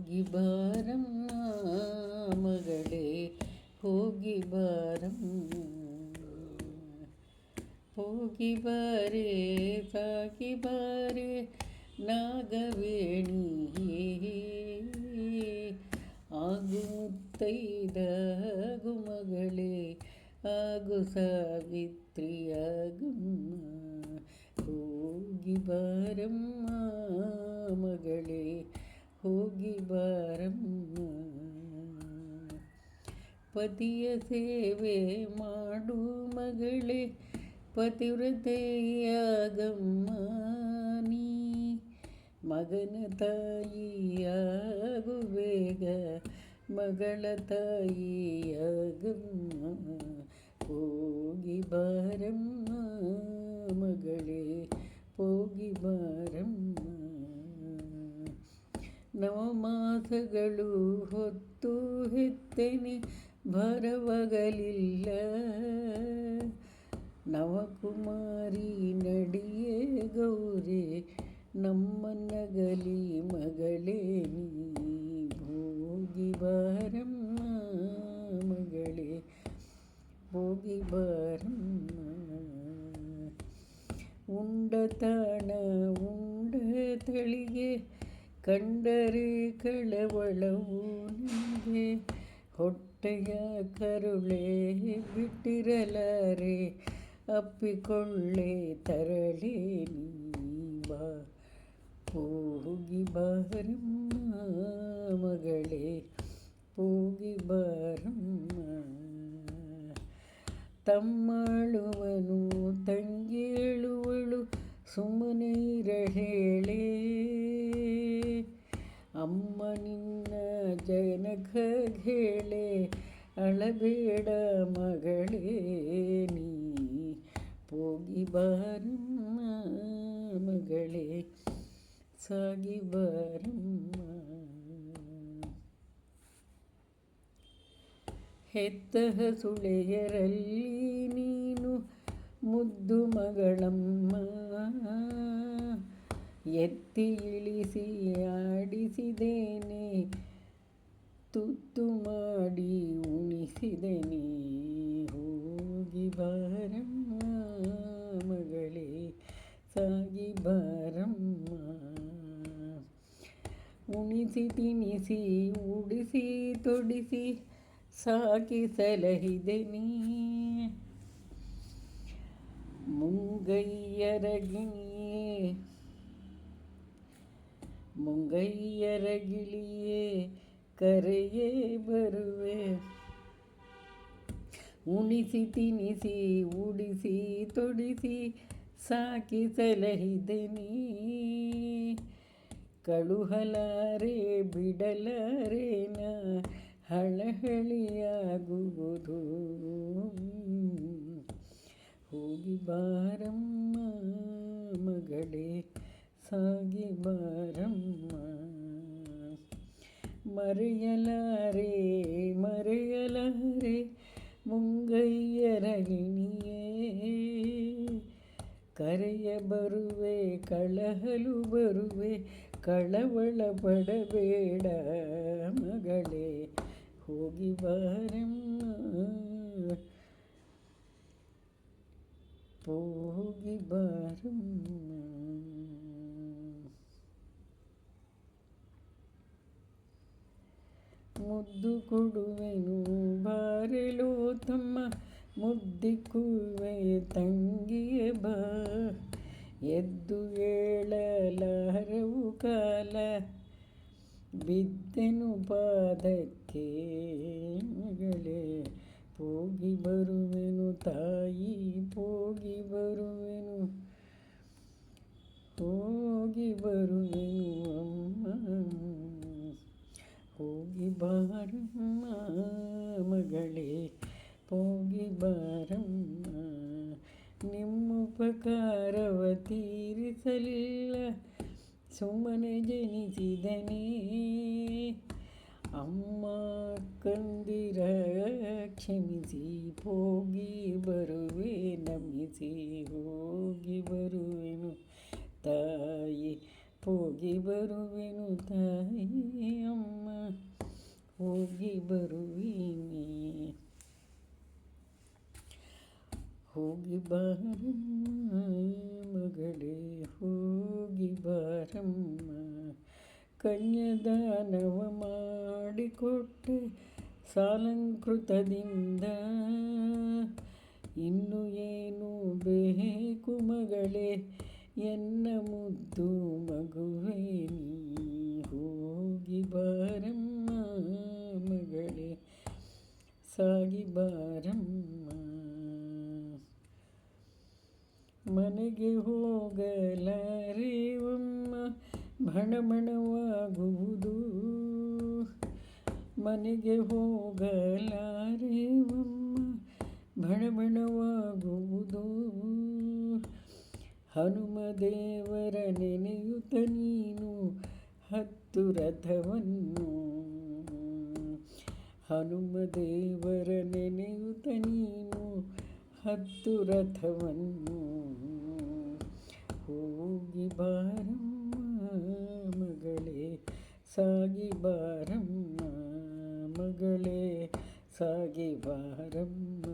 ಹೋಗಿ ಬಾರಮ್ಮ ಮಗಳೇ, ಹೋಗಿ ಬಾರಮ್ಮ, ಹೋಗಿ ಬಾರೆ ಸಾಗಿ ಬಾರೆ ನಾಗವೇಣಿಯೇ, ಆಗು ಮುತ್ತೈದಾಗು ಮಗಳೇ, ಆಗು ಸಾವಿತ್ರಿಯಾಗಮ್ಮ, ಹೋಗಿ ಬಾರಮ್ಮ ಮಗಳೇ, ಹೋಗಿ ಬಾರಮ್ಮ. ಪತಿಯ ಸೇವೆ ಮಾಡು ಮಗಳೇ, ಪತಿವ್ರತೆಯಾಗಮ್ಮ ನೀ, ಮಗನ ತಾಯಿಯಾಗು ಬೇಗ, ಮಗಳ ತಾಯಿಯಾಗಮ್ಮ, ಹೋಗಿ ಬಾರಮ್ಮ ಮಗಳೇ, ಹೋಗಿ ಬಾರಮ್ಮ. ನವಮಾಸಗಳು ಹೊತ್ತು ಹೆತ್ತೆನೆ ಭರವಗಲಿಲ್ಲ, ನವಕುಮಾರಿ ನಡಿಯೇ ಗೌರಿ ನಮ್ಮನ್ನಗಲಿ ಮಗಳೇ ನೀ, ಹೋಗಿ ಬಾರಮ್ಮ ಮಗಳೇ, ಹೋಗಿ ಬಾರಮ್ಮ. ಉಂಡ ತಾಣ ಉಂಡ ತಳಿಗೆ ಕಂಡರೆ ಕಳವಳವು ನನಗೆ, ಹೊಟ್ಟೆಯ ಕರುಳೆ ಬಿಟ್ಟಿರಲಾರೆ ಅಪ್ಪಿಕೊಳ್ಳೆ ತರಳೆ ನೀ ಬಾ, ಹೋಗಿ ಬಾರಮ್ಮ ಮಗಳೇ, ಹೋಗಿ ಬಾರಮ್ಮ. ತಮ್ಮಳುವನು ತಂಗೇಳುವಳು ಸುಮ್ಮನೆ ಇರಹೇಳೆ, ಅಮ್ಮ ನಿನ್ನ ಜನಕ ಹೇಳೆ ಅಳಬೇಡ ಮಗಳೇ ನೀ, ಹೋಗಿ ಬಾರಮ್ಮ ಮಗಳೇ, ಸಾಗಿ ಬಾರಮ್ಮ. ಹೆತ್ತ ಹಸುಳೆಯರಲ್ಲಿ ನೀನು ಮುದ್ದು ಮಗಳಮ್ಮ, ಎತ್ತಿ ಇಳಿಸಿ ಆಡಿಸಿದೇನೆ, ತುತ್ತು ಮಾಡಿ ಉಣಿಸಿದೆನೆ, ಹೋಗಿ ಬಾರಮ್ಮ ಮಗಳೇ, ಸಾಗಿ ಬಾರಮ್ಮ. ಉಣಿಸಿ ತಿನಿಸಿ ಉಡಿಸಿ ತೊಡಿಸಿ ಸಾಕಿ ಸಲಹಿದೆನಿ, ಮುಂಗೈಯರ ಗಿಳಿಯೇ ಕರೆಯೇ ಬರುವೆ, ಉಣಿಸಿ ತಿನಿಸಿ ಉಡಿಸಿ ತೊಡಿಸಿ ಸಾಕಿ ಸಲಹಿದೆನಿ, ಕಳುಹಲಾರೆ ಬಿಡಲಾರೆ ನಾ ಹಳಹಳಿಯಾಗುವುದು, ಹೋಗಿ ಬಾರಮ್ಮ ಮಗಳೇ, ಸಾಗಿ ಬಾರಮ್ಮ. ಮರೆಯಲಾರೆ ಮರೆಯಲಾರೆ ಮುಂಗೈಯರ ಗಿಣಿಯೇ, ಕರೆಯ ಬರುವೆ ಕಳಹಲು ಬರುವೆ ಕಳವಳ ಪಡಬೇಡ ಮಗಳೇ, ಹೋಗಿ ಬಾರಮ್ಮ, ಹೋಗಿ ಬಾರಮ್ಮ. ಮುದ್ದು ಕೊಡುವೆನು ಬಾರೆಲೋ ತಮ್ಮ, ಮುದ್ದಿಕ್ಕುವೆ ತಂಗಿಯ ಬಾ, ಎದ್ದು ಏಳಲಾರವು ಕಾಲ ಬಿದ್ದೆನು ಪಾದಕ್ಕೆ ಮಗಳೇ, ಹೋಗಿ ಬರುವೆನು ತಾಯಿ, ಹೋಗಿ ಬರುವೆನು, ಹೋಗಿ ಬರುವೆನು ಅಮ್ಮ, ಹೋಗಿ ಬಾರಮ್ಮ ಮಗಳೇ, ಹೋಗಿ ಬಾರಮ್ಮ. ನಿಮ್ಮುಪಕಾರವ ತೀರಿಸಲಿಲ್ಲ ಸುಮ್ಮನೆ ಜನಿಸಿದನೇ, ಅಮ್ಮ ಕಂದಿರ ಕ್ಷಮಿಸಿ ಹೋಗಿ ಬರುವೆ ನಮಿಸಿ, ಹೋಗಿ ಬರುವೆನು ತಾಯಿ, ಹೋಗಿ ಬರುವೆನು ತಾಯಿ ಅಮ್ಮ. ಹೋಗಿ ಬರುವೀನಿ. ಹೋಗಿ ಬಾರಮ್ಮ ಮಗಳೇ ಹೋಗಿ ಬಾರಮ್ಮ, ಕನ್ಯಾದಾನವ ಮಾಡಿಕೊಟ್ಟೆ ಸಾಲಂಕೃತದಿಂದ, ಇನ್ನು ಏನು ಬೇಕು ಮಗಳೇ ಎನ್ನ ಮುದ್ದು ಮಗುವೇ ನೀ. ಹೋಗಿ ಬಾರಮ್ಮ ಮಗಳೇ ಸಾಗಿ ಬಾರಮ್ಮ. ಮನೆಗೆ ಹೋಗಲಾರೆವಮ್ಮ ಭಣಭಣವಾಗುವುದು, ಮನೆಗೆ ಹೋಗಲಾರೆವಮ್ಮ ಭಣಭಣವಾಗುವುದು, ಹನುಮದೇವರ ನೆನೆಯುತ್ತ ನೀನು ಹತ್ತು ರಥವನ್ನು, ಹನುಮದೇವರ ನೆನೆಯುತ್ತ ನೀನು ಹತ್ತು ರಥವನ್ನು. ಹೋಗಿ ಬಾರಮ್ಮ ಮಗಳೇ ಸಾಗಿ ಬಾರಮ್ಮ ಮಗಳೇ ಸಾಗಿ ಬಾರಮ್ಮ.